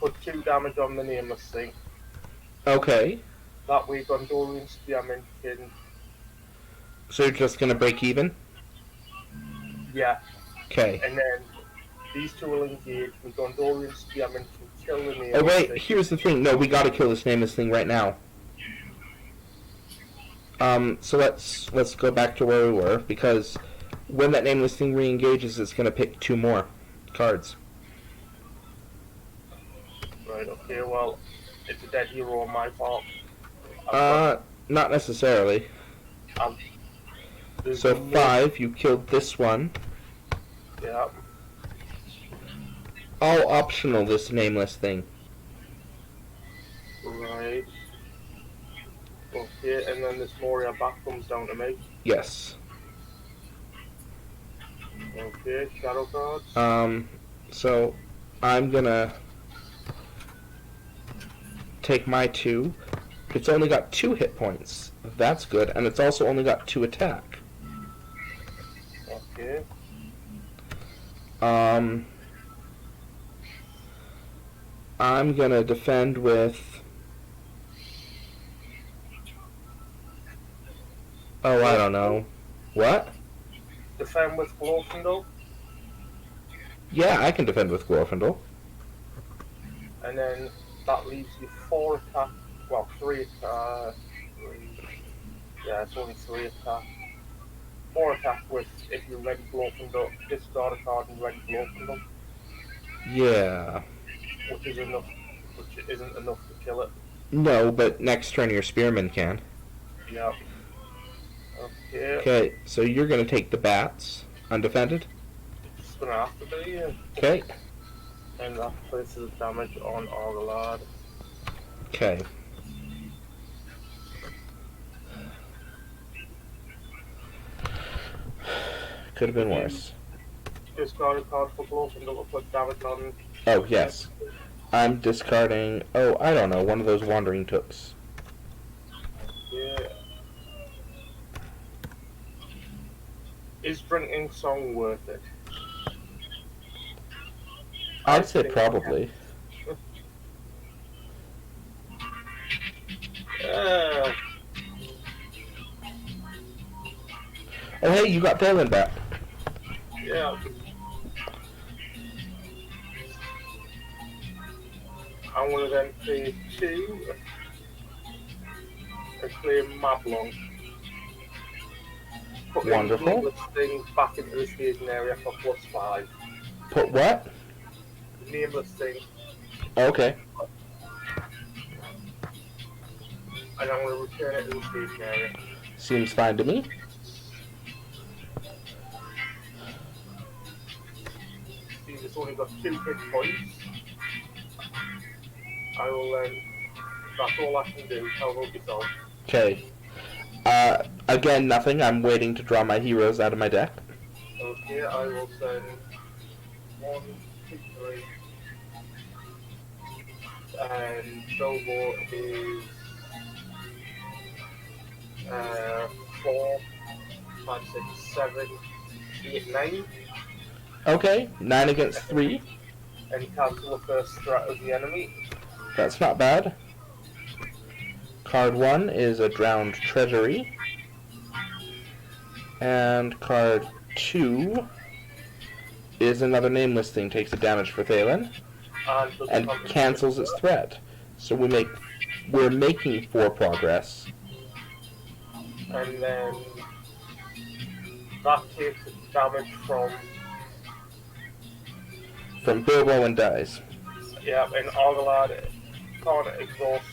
put 2 damage on the Nameless Thing. Okay. That way Gondorian Spearman can... So you're just gonna break even? Yeah. Okay. And then these 2 will engage, and Gondorian Spearman can kill the Nameless Oh wait, Thing. here's the thing. No, we gotta kill this nameless thing right now. So let's go back to where we were, because when that nameless thing re-engages, it's gonna pick 2 more cards. Right, okay, well, it's a dead hero on my part. Not necessarily. So 5, you killed this one. Yeah. All optional, this nameless thing. Right. Okay, and then this Moria back comes down to me. Yes. Okay, shadow cards. So I'm gonna take my 2. It's only got 2 hit points. That's good, and it's also only got 2 attack. Okay. I'm gonna defend with... Oh, I don't know. What? Defend with Glorfindel, Yeah, I can defend with Glorfindel. and then that leaves you 4 attack. Well, 3 attack. Yeah, it's only 3 attack. 4 attack with if you ready Glorfindel, discard a card and ready Glorfindel, Yeah. which is enough. Which isn't enough to kill it. No, but next turn your Spearman can. Yeah. Okay. Okay, so you're gonna take the bats, undefended. It's gonna have to be. Okay. And that places damage on Orgalad. Okay. Could have been worse. Discard a card for Glorfindel to put damage on. Oh, yes. I'm discarding... Oh, I don't know. One of those Wandering Tooks. Yeah. Is Drinking Song worth it? I'd say probably. Yeah. Oh, hey, you got Thalen back. Yeah. I'm gonna then pay 2 and clear Mablong. Put Wonderful. This thing back into the staging area for +5. Put what? The nameless thing. Okay. And I'm gonna return it to the staging area. Seems fine to me. See, it's only got 2 hit points. I will then. That's all I can do. How about yourself? Okay. Again, nothing. I'm waiting to draw my heroes out of my deck. Okay, I will send 1, 2, 3. And Bilbo is 4, 5, 6, 7, 8, 9. Okay. 9 against 3. And cancel the first threat of the enemy. That's not bad. Card 1 is a Drowned Treasury. And card 2 is another nameless thing, takes a damage for Thalen, and cancels its threat. So we're making 4 progress. And then that takes damage from Bilbo and dies. yeah, and Orgalad can't exhaust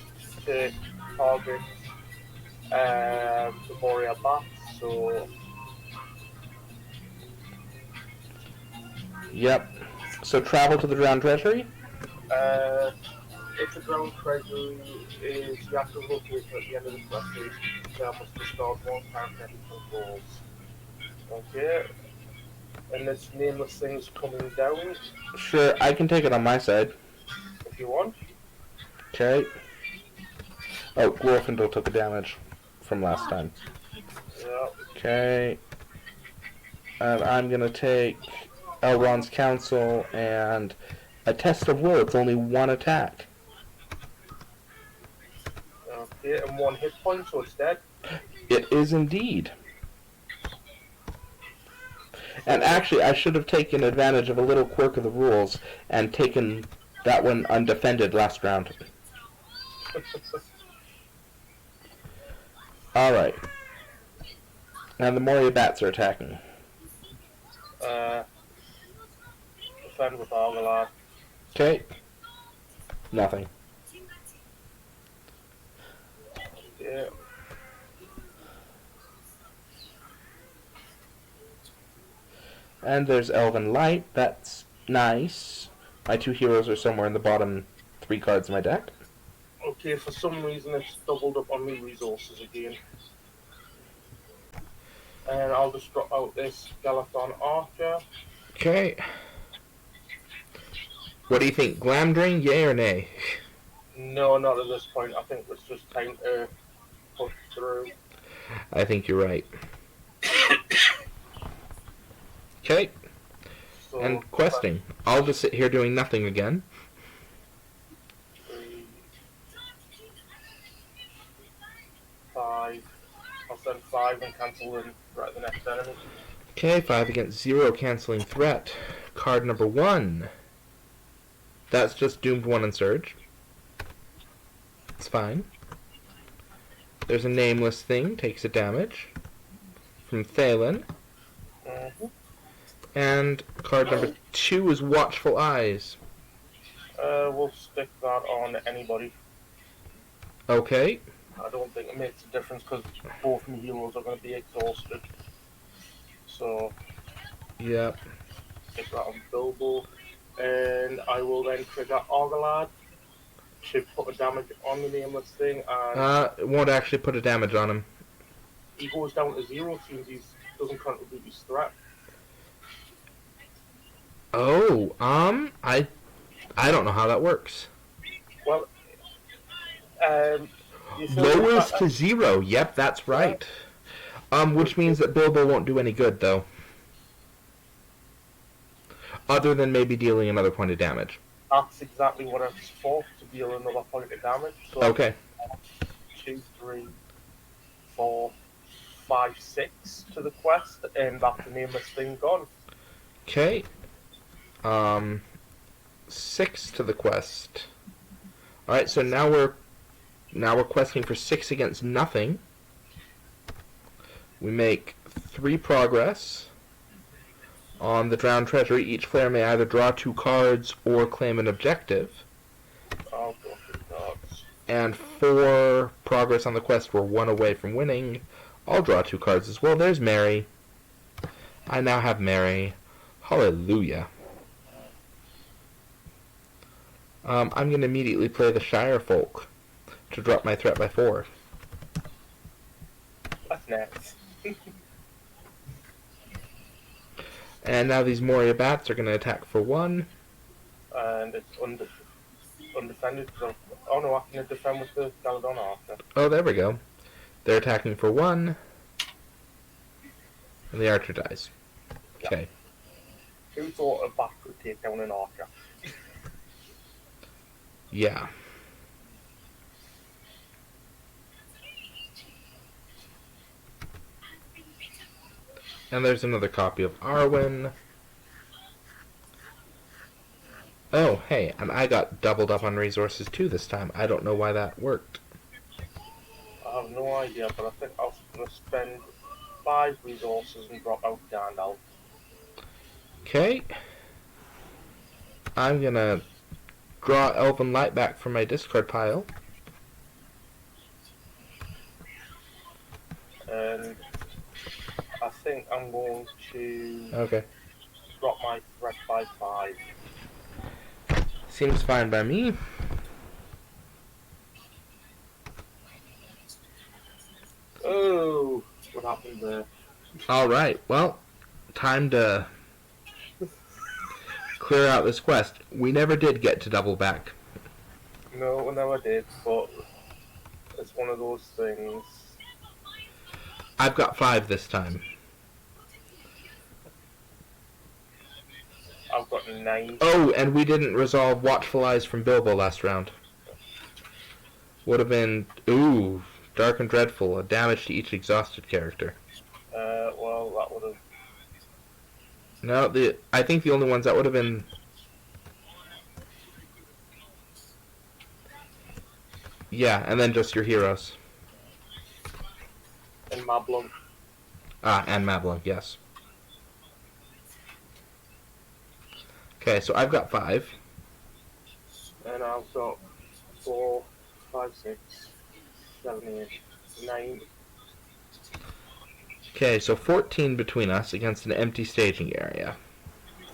to target the Moria Bats, so Yep. So travel to the Drowned Treasury. if the ground treasury is you have to locate it at the end of the quest phase, you must discard 1 character he controls. Okay. And this nameless thing's coming down Sure, I can take it on my side. if you want. Okay. Oh, Glorfindel took a damage from last time. Yeah. Okay. And I'm gonna take Elrond's Counsel and a Test of Will. It's only 1 attack. Okay, and 1 hit point, so it's dead. It is indeed. And actually, I should have taken advantage of a little quirk of the rules and taken that one undefended last round. Alright. Now the Moria Bats are attacking. Defend with Orgalad. Okay. Nothing. Yeah. And there's Elven Light. That's nice. My 2 heroes are somewhere in the bottom 3 cards of my deck. Okay, for some reason it's doubled up on me resources again. And I'll just drop out this Galathon Archer. Okay. What do you think? Glamdring, yay or nay? No, not at this point. I think it's just time to push through. I think you're right. Okay, So, and questing. I'll just sit here doing nothing again. 3, 5. I'll send 5 and cancel in right the next enemy. Okay, 5 against 0, canceling threat. Card number 1. That's just doomed 1 and surge. It's fine. There's a nameless thing, takes a damage. From Thalen. Mm-hmm. And card number 2 is Watchful Eyes. We'll stick that on anybody. Okay. I don't think it makes a difference because both my heroes are going to be exhausted. So, Yep. stick that on Bilbo. And I will then trigger Argalad to put a damage on the nameless thing. And It won't actually put a damage on him. he goes down to 0 since he doesn't contribute his threat. Oh, I don't know how that works. Well, you feel Lowers that- to 0. Yep, that's right. Which means that Bilbo won't do any good, though. Other than maybe dealing another point of damage. That's exactly what it's for, to deal another point of damage. So Okay. 2, 3, 4, 5, 6 to the quest, and that's the nameless thing gone. Okay. 6 to the quest. Alright, so now we're questing for 6 against nothing. We make 3 progress. On the Drowned Treasury, each player may either draw 2 cards or claim an objective. I'll go for cards. And 4 progress on the quest. We're 1 away from winning. I'll draw 2 cards as well. There's Mary. I now have Mary. Hallelujah. I'm going to immediately play the Shire Folk to drop my threat by 4. That's next. And now these Moria Bats are going to attack for 1. And it's undefended. Oh no, I can defend with the Galadon Archer. Oh, there we go. They're attacking for 1. And the archer dies. Okay. Who thought a bat could take down an archer? Yeah. And there's another copy of Arwen. Oh, hey, and I got doubled up on resources too this time. I don't know why that worked. I have no idea, but I think I was going to spend 5 resources and drop out Gandalf. Okay. I'm gonna draw Elven Light back from my discard pile. And I think I'm going to Okay. drop my threat by 5. Seems fine by me. Oh, what happened there? Alright, well, time to clear out this quest. We never did get to double back. No, I never did, but it's one of those things. I've got 5 this time. I've got 9. Oh, and we didn't resolve Watchful Eyes from Bilbo last round. Would have been, ooh, Dark and Dreadful, a damage to each exhausted character. Well, that would have. No, I think the only ones that would have been... Yeah, and then just your heroes. And Mablung. Ah, and Mablung, yes. Okay, so I've got 5. And I've got 4, 5, 6, 7, 8, 9. Okay, so 14 between us against an empty staging area.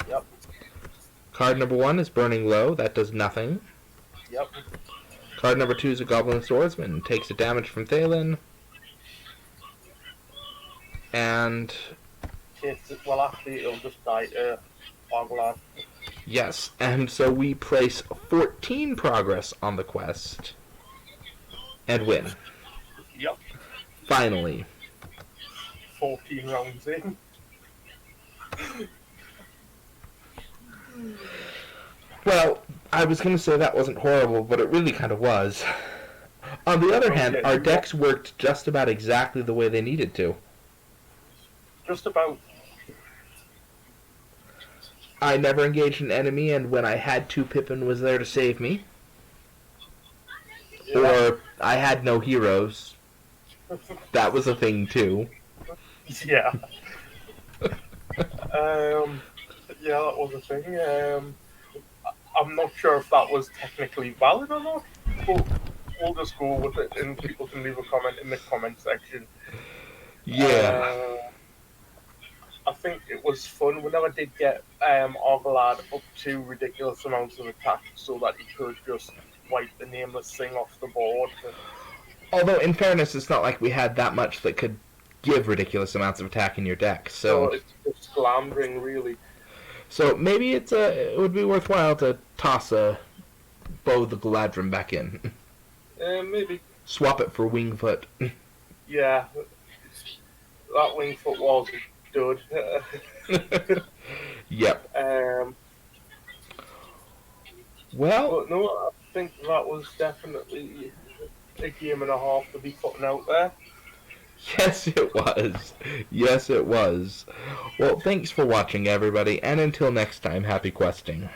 Yep. Card number 1 is Burning Low. That does nothing. Yep. Card number 2 is a Goblin Swordsman. Takes a damage from Thalen. And Well, actually, it'll just die to Argalad. yes, and so we place 14 progress on the quest. And win. Yep. Finally. 14 rounds in. Well, I was going to say that wasn't horrible, but it really kind of was. On the other Oh, hand, yeah, our you decks worked just about exactly the way they needed to. Just about. I never engaged an enemy, and when I had to, Pippin was there to save me. Yeah. Or I had no heroes. That was a thing, too. Yeah. Yeah, that was a thing. I'm not sure if that was technically valid or not, but we'll just go with it, and people can leave a comment in the comment section. Yeah. I think it was fun. We never did get Argalad up to ridiculous amounts of attack so that he could just wipe the nameless thing off the board. Although, in fairness, it's not like we had that much that could give ridiculous amounts of attack in your deck. So So it's just glamdring, really. maybe it would be worthwhile to toss a Bow the Galadrim back in. Maybe. Swap it for Wingfoot. Yeah. That Wingfoot was good. Yep. Well, But no, I think that was definitely a game and a half to be putting out there. yes, it was. Yes, it was. Well, thanks for watching, everybody, and until next time, happy questing.